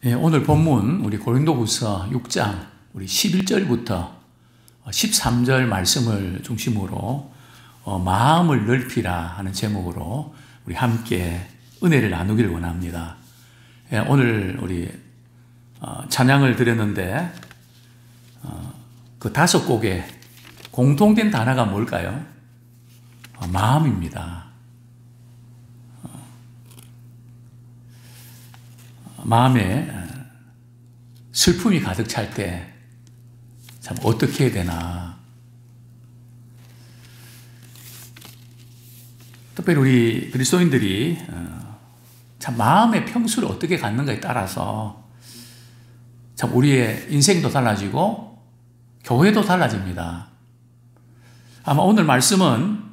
오늘 본문 우리 고린도후서 6장 우리 11절부터 13절 말씀을 중심으로 마음을 넓히라 하는 제목으로 우리 함께 은혜를 나누기를 원합니다. 오늘 우리 찬양을 드렸는데 그 5곡의 공통된 단어가 뭘까요? 마음입니다. 마음에 슬픔이 가득 찰 때 참 어떻게 해야 되나. 특별히 우리 그리스도인들이 참 마음의 평수를 어떻게 갖는가에 따라서 참 우리의 인생도 달라지고 교회도 달라집니다. 아마 오늘 말씀은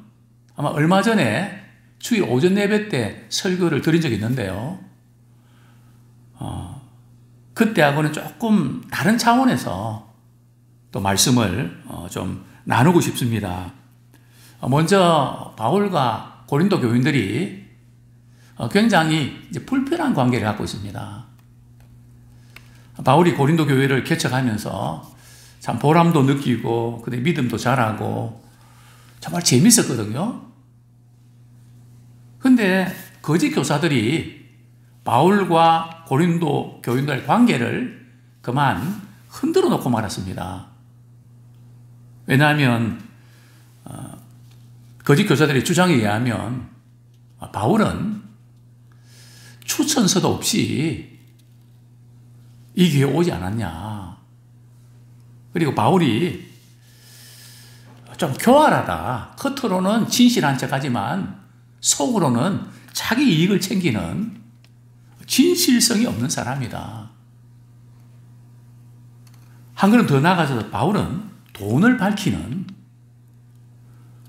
아마 얼마 전에 주일 오전 예배 때 설교를 드린 적이 있는데요. 그때하고는 조금 다른 차원에서 또 말씀을 좀 나누고 싶습니다. 먼저 바울과 고린도 교인들이 굉장히 이제 불편한 관계를 갖고 있습니다. 바울이 고린도 교회를 개척하면서 참 보람도 느끼고 그다음에 믿음도 자라고 정말 재밌었거든요. 근데 거짓 교사들이 바울과 고린도 교인들의 관계를 그만 흔들어 놓고 말았습니다. 왜냐하면 거짓 교사들의 주장에 의하면 바울은 추천서도 없이 이 교회에 오지 않았냐. 그리고 바울이 좀 교활하다. 겉으로는 진실한 척하지만 속으로는 자기 이익을 챙기는 진실성이 없는 사람이다. 한 걸음 더 나아가서 바울은 돈을 밝히는,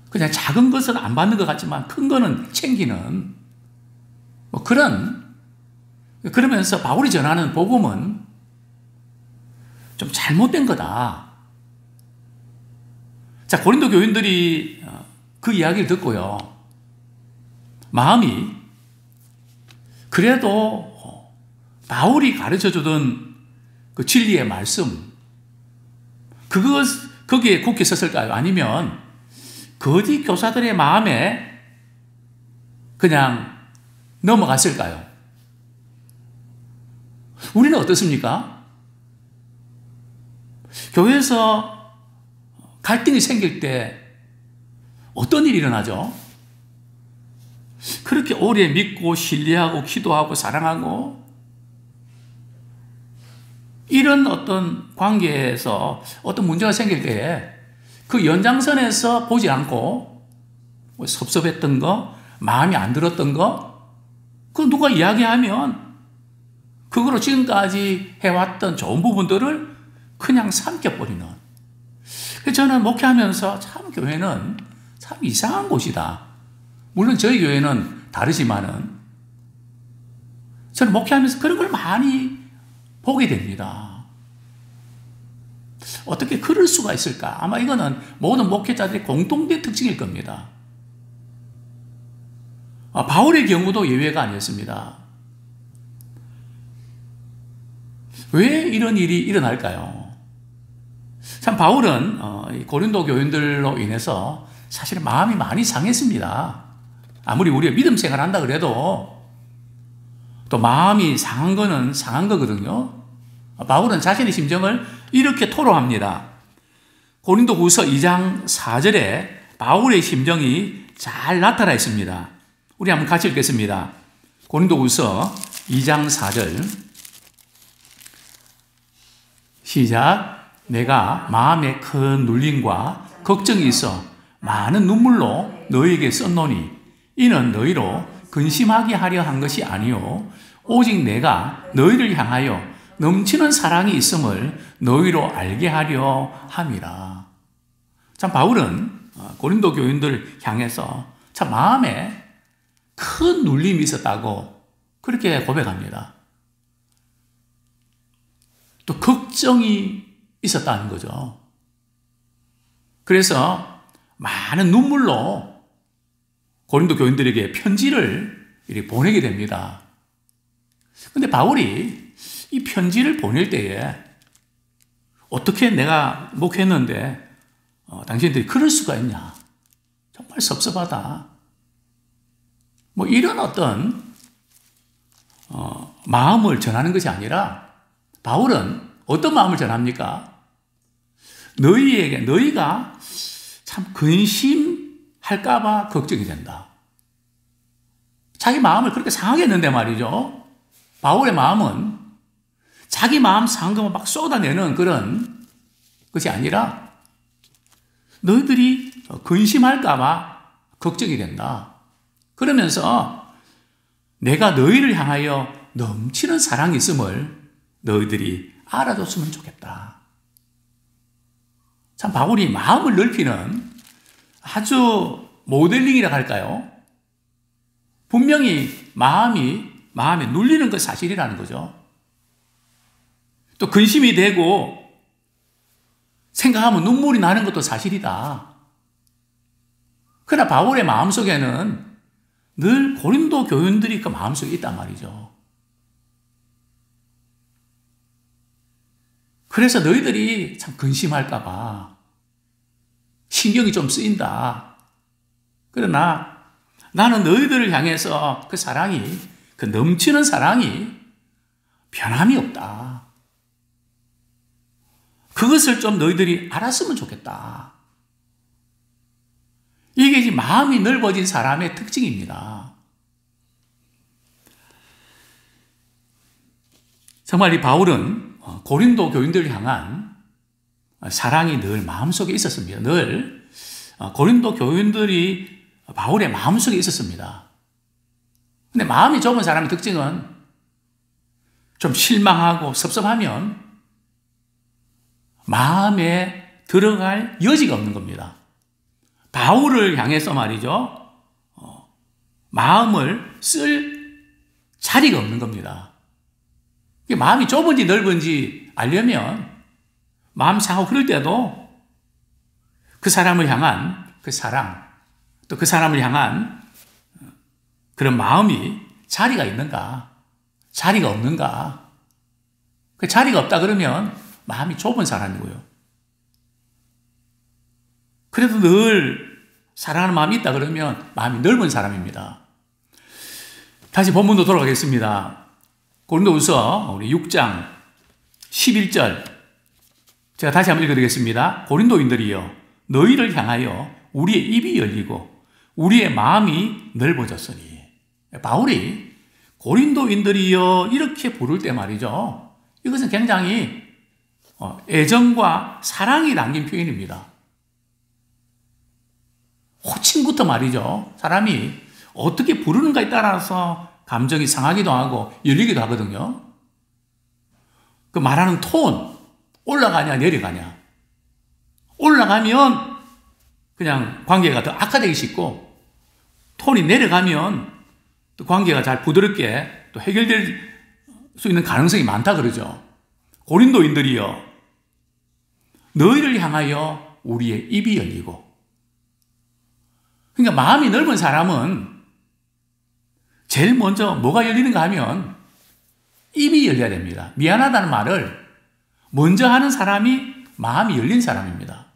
그냥 작은 것은 안 받는 것 같지만 큰 거는 챙기는 그러면서 바울이 전하는 복음은 좀 잘못된 거다. 자, 고린도 교인들이 그 이야기를 듣고요. 마음이 그래도 바울이 가르쳐주던 그 진리의 말씀, 거기에 굳게 섰을까요? 아니면 거짓 교사들의 마음에 그냥 넘어갔을까요? 우리는 어떻습니까? 교회에서 갈등이 생길 때 어떤 일이 일어나죠? 그렇게 오래 믿고 신뢰하고 기도하고 사랑하고 이런 어떤 관계에서 어떤 문제가 생길 때에 그 연장선에서 보지 않고 섭섭했던 거, 마음에 안 들었던 거, 그거 누가 이야기하면 그거로 지금까지 해왔던 좋은 부분들을 그냥 삼켜버리는. 그래서 저는 목회하면서 참 교회는 참 이상한 곳이다. 물론 저희 교회는 다르지만은 저는 목회하면서 그런 걸 많이 보게 됩니다. 어떻게 그럴 수가 있을까? 아마 이거는 모든 목회자들의 공통된 특징일 겁니다. 바울의 경우도 예외가 아니었습니다. 왜 이런 일이 일어날까요? 참 바울은 고린도 교인들로 인해서 사실 마음이 많이 상했습니다. 아무리 우리가 믿음 생활을 한다 그래도 또 마음이 상한 거는 상한 거거든요. 바울은 자신의 심정을 이렇게 토로합니다. 고린도후서 2장 4절에 바울의 심정이 잘 나타나 있습니다. 우리 한번 같이 읽겠습니다. 고린도후서 2장 4절 시작. 내가 마음에 큰 눌림과 걱정이 있어 많은 눈물로 너희에게 썼노니 이는 너희로 근심하게 하려 한 것이 아니요 오직 내가 너희를 향하여 넘치는 사랑이 있음을 너희로 알게 하려 함이라. 참 바울은 고린도 교인들을 향해서 참 마음에 큰 눌림이 있었다고 그렇게 고백합니다. 또 걱정이 있었다는 거죠. 그래서 많은 눈물로 고린도 교인들에게 편지를 이렇게 보내게 됩니다. 근데 바울이 이 편지를 보낼 때에 어떻게 내가 목회했는데 당신들이 그럴 수가 있냐. 정말 섭섭하다. 뭐 이런 어떤 마음을 전하는 것이 아니라 바울은 어떤 마음을 전합니까? 너희가 참 근심할까봐 걱정이 된다. 자기 마음을 그렇게 상하게 했는데 말이죠. 바울의 마음은 자기 마음 상한 것만 막 쏟아내는 그런 것이 아니라 너희들이 근심할까봐 걱정이 된다. 그러면서 내가 너희를 향하여 넘치는 사랑이 있음을 너희들이 알아줬으면 좋겠다. 참 바울이 마음을 넓히는 아주 모델링이라 할까요? 분명히 마음에 눌리는 것 사실이라는 거죠. 또 근심이 되고 생각하면 눈물이 나는 것도 사실이다. 그러나 바울의 마음속에는 늘 고린도 교인들이 그 마음속에 있단 말이죠. 그래서 너희들이 참 근심할까 봐 신경이 좀 쓰인다. 그러나 나는 너희들을 향해서 그 사랑이, 그 넘치는 사랑이 변함이 없다. 그것을 좀 너희들이 알았으면 좋겠다. 이게 이제 마음이 넓어진 사람의 특징입니다. 정말 이 바울은 고린도 교인들을 향한 사랑이 늘 마음속에 있었습니다. 늘 고린도 교인들이 바울의 마음속에 있었습니다. 근데 마음이 좁은 사람의 특징은 좀 실망하고 섭섭하면 마음에 들어갈 여지가 없는 겁니다. 바울을 향해서 말이죠. 마음을 쓸 자리가 없는 겁니다. 마음이 좁은지 넓은지 알려면 마음 상하고 그럴 때도 그 사람을 향한 그 사랑, 또 그 사람을 향한 그런 마음이 자리가 있는가, 자리가 없는가. 그 자리가 없다 그러면 마음이 좁은 사람이고요. 그래도 늘 사랑하는 마음이 있다 그러면 마음이 넓은 사람입니다. 다시 본문도 돌아가겠습니다. 고린도후서 우리 6장 11절 제가 다시 한번 읽어드리겠습니다. 고린도인들이여 너희를 향하여 우리의 입이 열리고 우리의 마음이 넓어졌으니. 바울이 고린도인들이여 이렇게 부를 때 말이죠. 이것은 굉장히 애정과 사랑이 담긴 표현입니다. 호칭부터 말이죠. 사람이 어떻게 부르는가에 따라서 감정이 상하기도 하고 열리기도 하거든요. 그 말하는 톤, 올라가냐 내려가냐. 올라가면 그냥 관계가 더 악화되기 쉽고 톤이 내려가면 또 관계가 잘 부드럽게 또 해결될 수 있는 가능성이 많다 그러죠. 고린도인들이여 너희를 향하여 우리의 입이 열리고. 그러니까 마음이 넓은 사람은 제일 먼저 뭐가 열리는가 하면 입이 열려야 됩니다. 미안하다는 말을 먼저 하는 사람이 마음이 열린 사람입니다.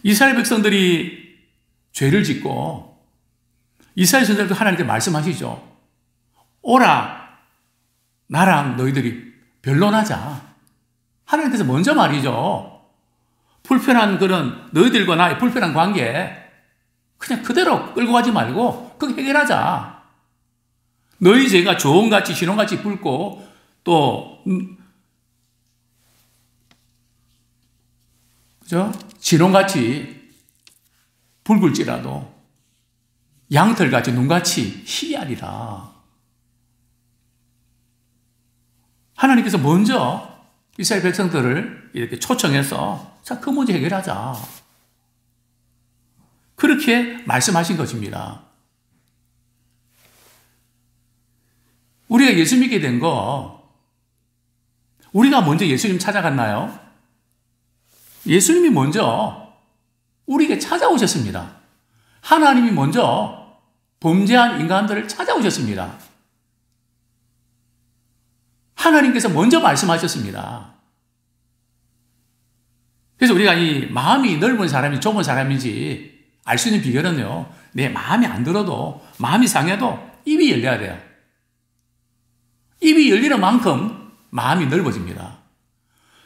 이스라엘 백성들이 죄를 짓고 이스라엘 선생들도 하나님께 말씀하시죠. 오라 나랑 너희들이 변론하자. 하나님께서 먼저 말이죠. 불편한 그런 너희들과 나의 불편한 관계 그냥 그대로 끌고 가지 말고 그거 해결하자. 너희 죄가 조홍같이 신홍같이 붉고 또 그죠? 진홍같이 붉을지라도 양털같이 눈같이 희리하리라. 하나님께서 먼저 이스라엘 백성들을 이렇게 초청해서 자, 그 문제 해결하자. 그렇게 말씀하신 것입니다. 우리가 예수 믿게 된 거, 우리가 먼저 예수님 찾아갔나요? 예수님이 먼저 우리에게 찾아오셨습니다. 하나님이 먼저 범죄한 인간들을 찾아오셨습니다. 하나님께서 먼저 말씀하셨습니다. 그래서 우리가 이 마음이 넓은 사람이 좁은 사람인지 알 수 있는 비결은요, 내 마음이 안 들어도, 마음이 상해도 입이 열려야 돼요. 입이 열리는 만큼 마음이 넓어집니다.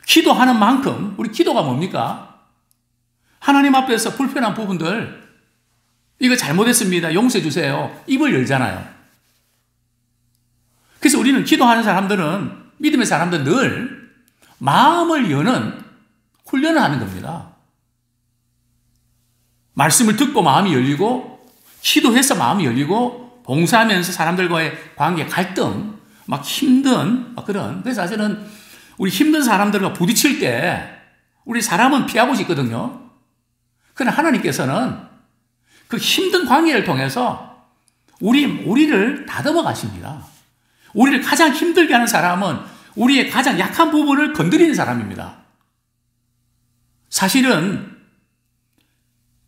기도하는 만큼, 우리 기도가 뭡니까? 하나님 앞에서 불편한 부분들, 이거 잘못했습니다, 용서해 주세요, 입을 열잖아요. 그래서 우리는 기도하는 사람들은, 믿음의 사람들은 늘 마음을 여는 훈련을 하는 겁니다. 말씀을 듣고 마음이 열리고, 기도해서 마음이 열리고, 봉사하면서 사람들과의 관계 갈등, 막 힘든 그런. 그래서 사실은 우리 힘든 사람들과 부딪힐 때 우리 사람은 피하고 싶거든요. 그러나 하나님께서는 그 힘든 관계를 통해서 우리를 다듬어 가십니다. 우리를 가장 힘들게 하는 사람은 우리의 가장 약한 부분을 건드리는 사람입니다. 사실은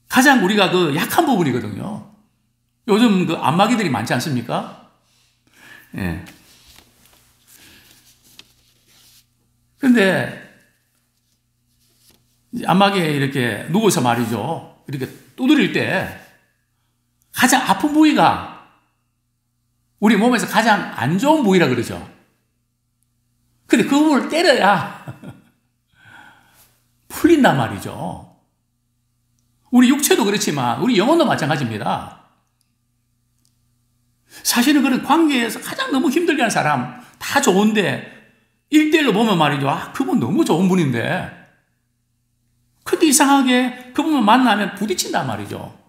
가장 우리가 그 약한 부분이거든요. 요즘 그 안마기들이 많지 않습니까? 예. 근데 안마기에 이렇게 누워서 말이죠. 이렇게 두드릴 때 가장 아픈 부위가 우리 몸에서 가장 안 좋은 부위라 그러죠. 근데 그 부분을 때려야 풀린단 말이죠. 우리 육체도 그렇지만 우리 영혼도 마찬가지입니다. 사실은 그런 관계에서 가장 너무 힘들게 하는 사람 다 좋은데 1대1로 보면 말이죠. 그분 너무 좋은 분인데 근데 이상하게 그분만 만나면 부딪힌단 말이죠.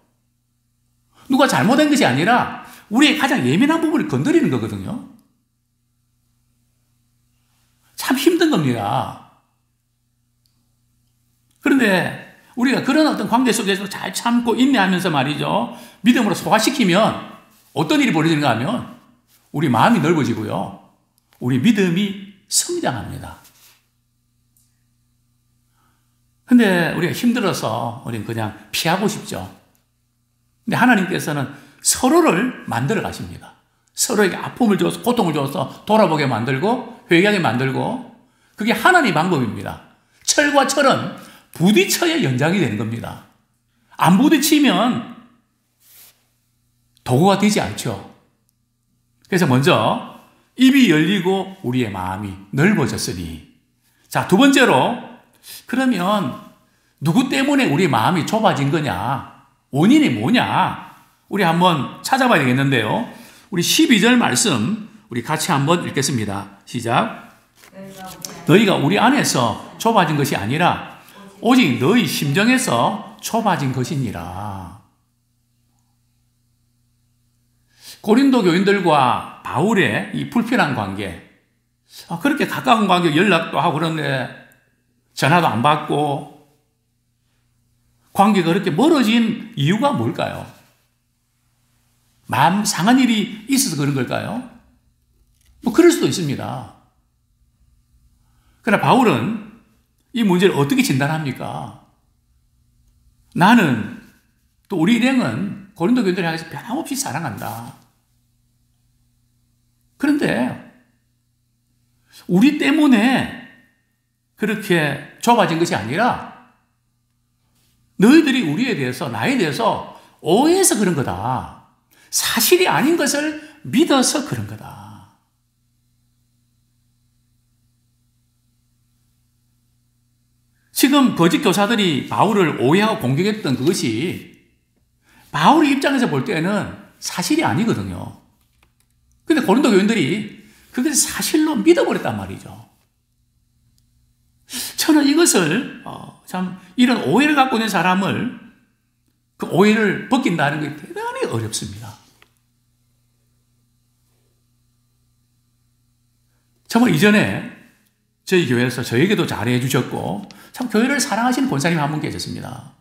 누가 잘못한 것이 아니라 우리의 가장 예민한 부분을 건드리는 거거든요. 참 힘든 겁니다. 그런데 우리가 그런 어떤 관계 속에서 잘 참고 인내하면서 말이죠. 믿음으로 소화시키면 어떤 일이 벌어지는가 하면 우리 마음이 넓어지고요. 우리 믿음이 성장합니다. 근데 우리가 힘들어서 우리는 그냥 피하고 싶죠. 근데 하나님께서는 서로를 만들어 가십니다. 서로에게 아픔을 줘서, 고통을 줘서 돌아보게 만들고 회개하게 만들고 그게 하나님의 방법입니다. 철과 철은 부딪혀야 연장이 되는 겁니다. 안 부딪히면 도구가 되지 않죠. 그래서 먼저 입이 열리고 우리의 마음이 넓어졌으니. 자, 두 번째로 그러면 누구 때문에 우리 마음이 좁아진 거냐? 원인이 뭐냐? 우리 한번 찾아봐야 되겠는데요. 우리 12절 말씀 우리 같이 한번 읽겠습니다. 시작. 너희가 우리 안에서 좁아진 것이 아니라 오직 너희 심정에서 좁아진 것이니라. 고린도 교인들과 바울의 이 불편한 관계, 그렇게 가까운 관계 연락도 하고 그런데 전화도 안 받고 관계가 그렇게 멀어진 이유가 뭘까요? 마음 상한 일이 있어서 그런 걸까요? 뭐 그럴 수도 있습니다. 그러나 바울은 이 문제를 어떻게 진단합니까? 나는 또 우리 일행은 고린도 교인들을 향해서 변함없이 사랑한다. 그런데 우리 때문에 그렇게 좁아진 것이 아니라 너희들이 우리에 대해서, 나에 대해서 오해해서 그런 거다. 사실이 아닌 것을 믿어서 그런 거다. 지금 거짓 교사들이 바울을 오해하고 공격했던 그것이 바울의 입장에서 볼 때는 사실이 아니거든요. 근데 고린도 교인들이 그것을 사실로 믿어버렸단 말이죠. 저는 이것을 참 이런 오해를 갖고 있는 사람을 그 오해를 벗긴다는 게 대단히 어렵습니다. 정말 이전에 저희 교회에서 저에게도 잘해 주셨고 참 교회를 사랑하시는 권사님 한 분 계셨습니다.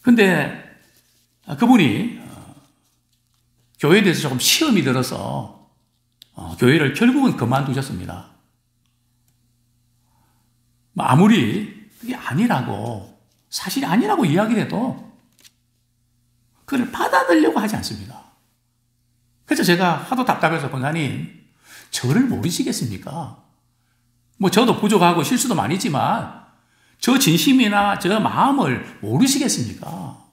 근데 그분이 교회에 대해서 조금 시험이 들어서 교회를 결국은 그만두셨습니다. 아무리 그게 아니라고, 사실이 아니라고 이야기를 해도 그걸 받아들이려고 하지 않습니다. 그걸 받아들이려고 하지 않습니다. 그걸 받아들이려고 하지 않습니다. 그걸 받아들이려고 하지 않습니다. 그걸 받아들이려고 하지 않습니다. 그걸 받아들이려고 하지 않습니다. 그걸 받아들이려고 하지 않습니다. 그걸 받아들이려고 하지 않습니다. 근데 그래서 제가 하도 답답해서 권사님, 저를 모르시겠습니까? 뭐 저도 부족하고 실수도 많이 있지만 저 진심이나 저 마음을 모르시겠습니까?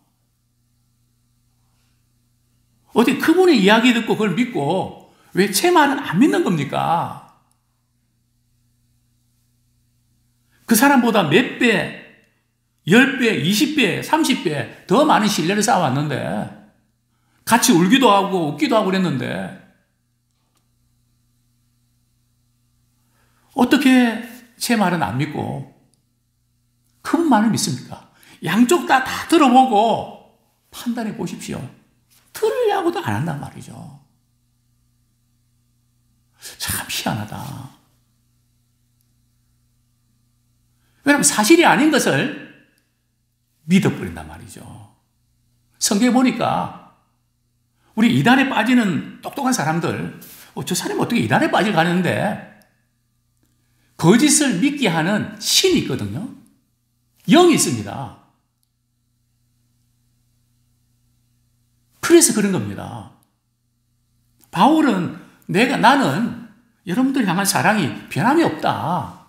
어디 그분의 이야기 듣고 그걸 믿고 왜 제 말은 안 믿는 겁니까? 그 사람보다 몇 배, 10배, 20배, 30배 더 많은 신뢰를 쌓아왔는데 같이 울기도 하고 웃기도 하고 그랬는데 어떻게 제 말은 안 믿고 그분 말을 믿습니까? 양쪽 다 들어보고 판단해 보십시오. 들으려고도 안 한단 말이죠. 참 희한하다. 왜냐하면 사실이 아닌 것을 믿어버린단 말이죠. 성경에 보니까 우리 이단에 빠지는 똑똑한 사람들, 저 사람이 어떻게 이단에 빠져가는데 거짓을 믿게 하는 신이 있거든요. 영이 있습니다. 그래서 그런 겁니다. 바울은 나는 여러분들 향한 사랑이 변함이 없다.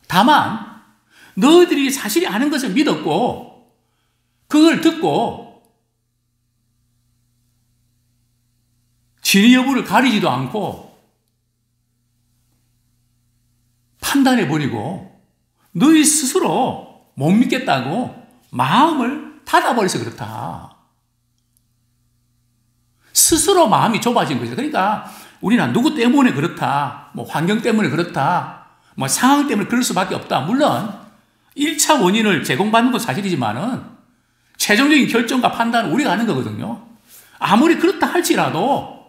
다만 너희들이 사실이 아는 것을 믿었고 그걸 듣고 진위 여부를 가리지도 않고 판단해버리고 너희 스스로 못 믿겠다고 마음을 닫아버려서 그렇다. 스스로 마음이 좁아진 거죠. 그러니까 우리는 누구 때문에 그렇다, 뭐 환경 때문에 그렇다, 뭐 상황 때문에 그럴 수밖에 없다. 물론 1차 원인을 제공받는 건 사실이지만은 최종적인 결정과 판단은 우리가 하는 거거든요. 아무리 그렇다 할지라도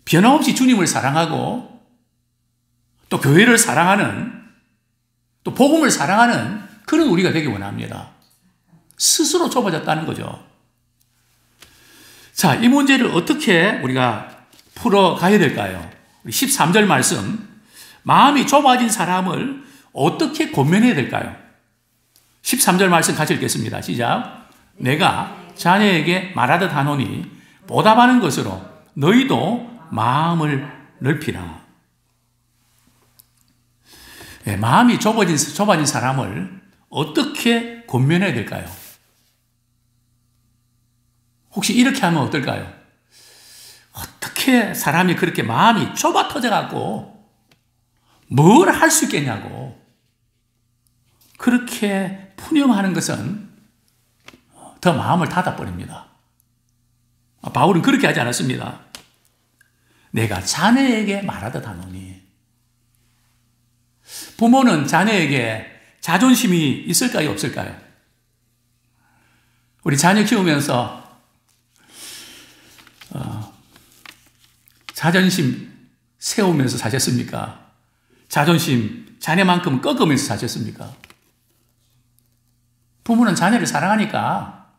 변함없이 주님을 사랑하고 또 교회를 사랑하는 또 복음을 사랑하는 그런 우리가 되기 원합니다. 스스로 좁아졌다는 거죠. 자, 이 문제를 어떻게 우리가 풀어가야 될까요? 13절 말씀, 마음이 좁아진 사람을 어떻게 권면해야 될까요? 13절 말씀 같이 읽겠습니다. 시작. 내가 자네에게 말하듯 하노니 보답하는 것으로 너희도 마음을 넓히라. 네, 마음이 좁아진 사람을 어떻게 권면해야 될까요? 혹시 이렇게 하면 어떨까요? 어떻게 사람이 그렇게 마음이 좁아 터져갖고 뭘 할 수 있겠냐고 그렇게 푸념하는 것은 더 마음을 닫아버립니다. 바울은 그렇게 하지 않았습니다. 내가 자네에게 말하듯 하노니. 부모는 자녀에게 자존심이 있을까요, 없을까요? 우리 자녀 키우면서 자존심 세우면서 사셨습니까? 자존심 자네만큼 꺾으면서 사셨습니까? 부모는 자녀를 사랑하니까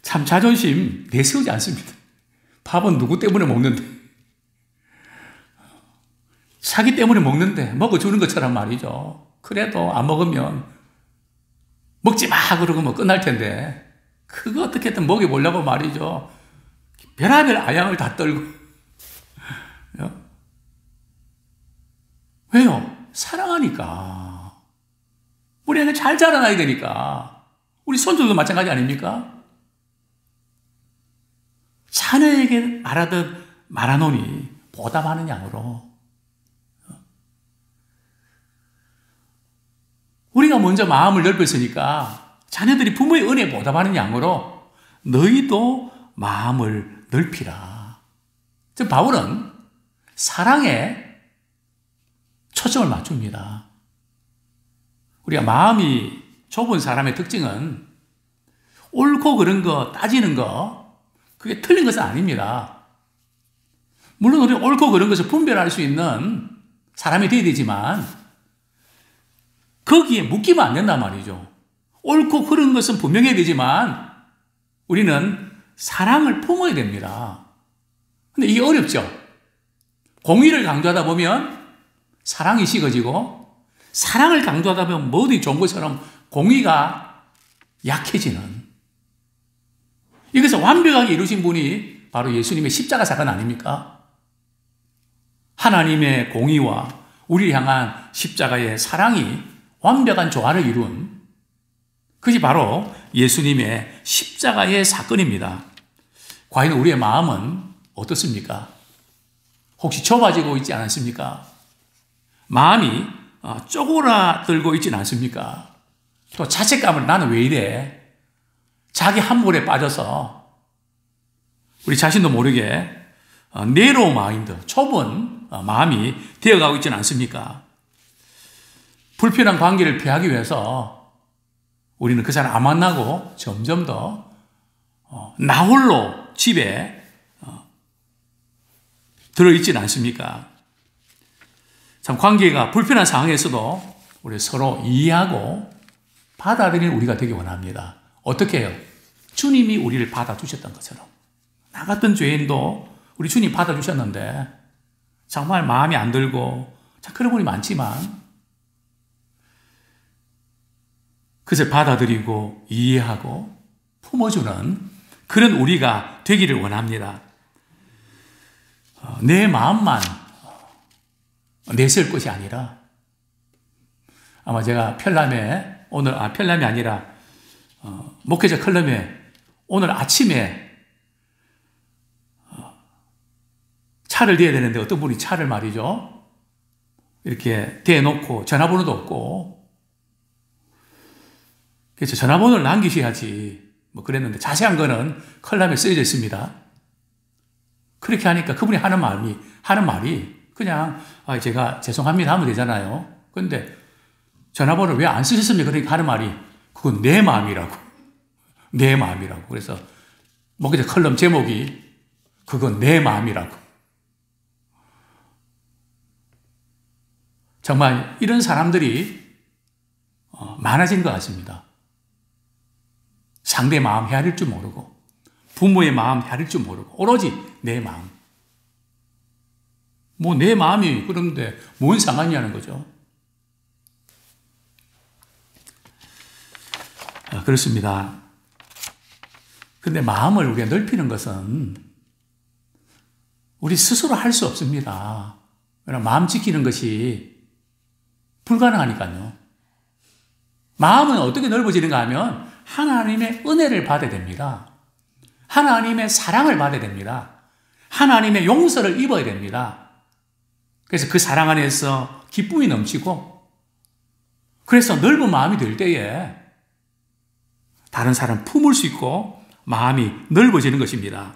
참 자존심 내세우지 않습니다. 밥은 누구 때문에 먹는데? 자기 때문에 먹는데 먹어주는 것처럼 말이죠. 그래도 안 먹으면 먹지 마 그러고 뭐 끝날 텐데 그거 어떻게든 먹여보려고 말이죠. 별의별 아양을 다 떨고. 왜요? 사랑하니까. 우리 애는 잘 자라나야 되니까. 우리 손주도 마찬가지 아닙니까? 자녀에게 말하듯 말하노니 보답하는 양으로. 우리가 먼저 마음을 넓혔으니까 자녀들이 부모의 은혜에 보답하는 양으로 너희도 마음을 넓히라. 즉 바울은 사랑에 초점을 맞춥니다. 우리가 마음이 좁은 사람의 특징은 옳고 그른 거 따지는 거 그게 틀린 것은 아닙니다. 물론 우리가 옳고 그른 것을 분별할 수 있는 사람이 되어야 되지만 거기에 묶이면 안 된단 말이죠. 옳고 그른 것은 분명해야 되지만 우리는 사랑을 품어야 됩니다. 근데 이게 어렵죠. 공의를 강조하다 보면 사랑이 식어지고 사랑을 강조하다 보면 뭐든지 좋은 것처럼 공의가 약해지는 이것을 완벽하게 이루신 분이 바로 예수님의 십자가 사건 아닙니까? 하나님의 공의와 우리를 향한 십자가의 사랑이 완벽한 조화를 이룬 그것이 바로 예수님의 십자가의 사건입니다. 과연 우리의 마음은 어떻습니까? 혹시 좁아지고 있지 않습니까? 마음이 쪼그라들고 있지는 않습니까? 또 자책감을 나는 왜 이래? 자기 함몰에 빠져서 우리 자신도 모르게 내로우 마인드, 좁은 마음이 되어가고 있지는 않습니까? 불편한 관계를 피하기 위해서 우리는 그 사람 안 만나고 점점 더 나 홀로 집에 들어있지는 않습니까? 참 관계가 불편한 상황에서도 우리 서로 이해하고 받아들이는 우리가 되기 원합니다. 어떻게 해요? 주님이 우리를 받아주셨던 것처럼. 나 같은 죄인도 우리 주님 받아주셨는데 정말 마음이 안 들고 참 그런 분이 많지만 그것을 받아들이고 이해하고 품어주는 그런 우리가 되기를 원합니다. 내 마음만 내세울 것이 아니라 아마 제가 편람에 오늘 편람이 아니라 목회자 컬럼에 오늘 아침에 차를 대야 되는데 어떤 분이 차를 말이죠 이렇게 대놓고 전화번호도 없고 그래서 전화번호를 남기셔야지 뭐 그랬는데 자세한 거는 컬럼에 쓰여져 있습니다. 그렇게 하니까 그분이 하는 말이 그냥 제가 죄송합니다 하면 되잖아요. 그런데 전화번호를 왜 안 쓰셨습니까? 그러니까 하는 말이 그건 내 마음이라고. 내 마음이라고. 그래서 목회자 컬럼 제목이 그건 내 마음이라고. 정말 이런 사람들이 많아진 것 같습니다. 상대 마음 헤아릴 줄 모르고 부모의 마음 헤아릴 줄 모르고 오로지 내 마음. 뭐 내 마음이 그런데 뭔 상관이냐는 거죠. 그렇습니다. 근데 마음을 우리가 넓히는 것은 우리 스스로 할 수 없습니다. 마음 지키는 것이 불가능하니까요. 마음은 어떻게 넓어지는가 하면 하나님의 은혜를 받아야 됩니다. 하나님의 사랑을 받아야 됩니다. 하나님의 용서를 입어야 됩니다. 그래서 그 사랑 안에서 기쁨이 넘치고 그래서 넓은 마음이 될 때에 다른 사람 품을 수 있고 마음이 넓어지는 것입니다.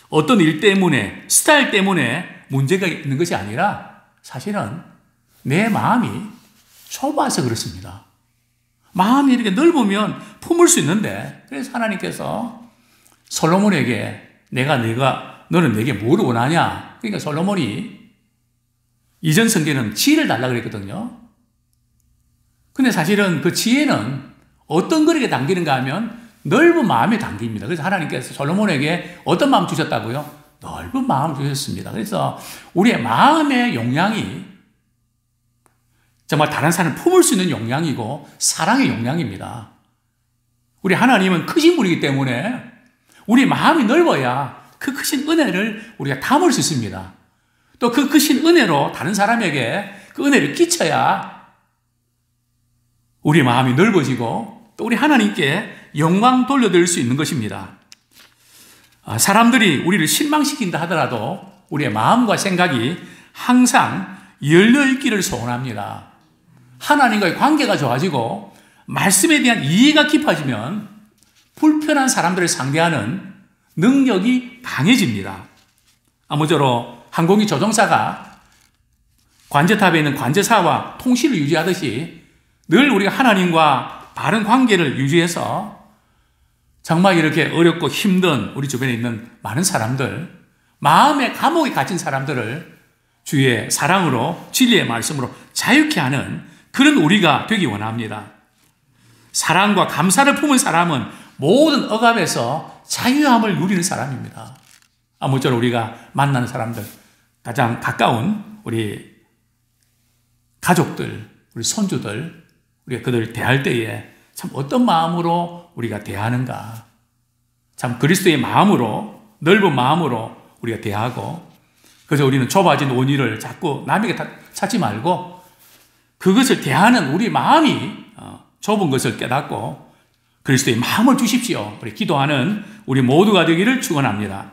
어떤 일 때문에 스타일 때문에 문제가 있는 것이 아니라 사실은 내 마음이 좁아서 그렇습니다. 마음이 이렇게 넓으면 품을 수 있는데 그래서 하나님께서 솔로몬에게 너는 내게 뭘 원하냐? 그러니까 솔로몬이 이전 성경에는 지혜를 달라고 그랬거든요. 근데 사실은 그 지혜는 어떤 거리에 담기는가 하면 넓은 마음에 담깁니다. 그래서 하나님께서 솔로몬에게 어떤 마음 주셨다고요? 넓은 마음을 주셨습니다. 그래서 우리의 마음의 용량이 정말 다른 사람을 품을 수 있는 용량이고 사랑의 용량입니다. 우리 하나님은 크신 분이기 때문에 우리 마음이 넓어야 그 크신 은혜를 우리가 담을 수 있습니다. 또 그 크신 은혜로 다른 사람에게 그 은혜를 끼쳐야 우리 마음이 넓어지고 또 우리 하나님께 영광 돌려드릴 수 있는 것입니다. 사람들이 우리를 실망시킨다 하더라도 우리의 마음과 생각이 항상 열려있기를 소원합니다. 하나님과의 관계가 좋아지고 말씀에 대한 이해가 깊어지면 불편한 사람들을 상대하는 능력이 강해집니다. 아무쪼록 항공기 조종사가 관제탑에 있는 관제사와 통신을 유지하듯이 늘 우리가 하나님과 바른 관계를 유지해서 정말 이렇게 어렵고 힘든 우리 주변에 있는 많은 사람들, 마음의 감옥에 갇힌 사람들을 주의 사랑으로 진리의 말씀으로 자유케 하는 그런 우리가 되기 원합니다. 사랑과 감사를 품은 사람은 모든 억압에서 자유함을 누리는 사람입니다. 아무쪼록 우리가 만나는 사람들, 가장 가까운 우리 가족들, 우리 손주들, 우리가 그들 대할 때에 참 어떤 마음으로 우리가 대하는가. 참 그리스도의 마음으로, 넓은 마음으로 우리가 대하고, 그래서 우리는 좁아진 원의를 자꾸 남에게 찾지 말고 그것을 대하는 우리 마음이 좁은 것을 깨닫고 그리스도의 마음을 주십시오. 우리 기도하는 우리 모두가 되기를 축원합니다.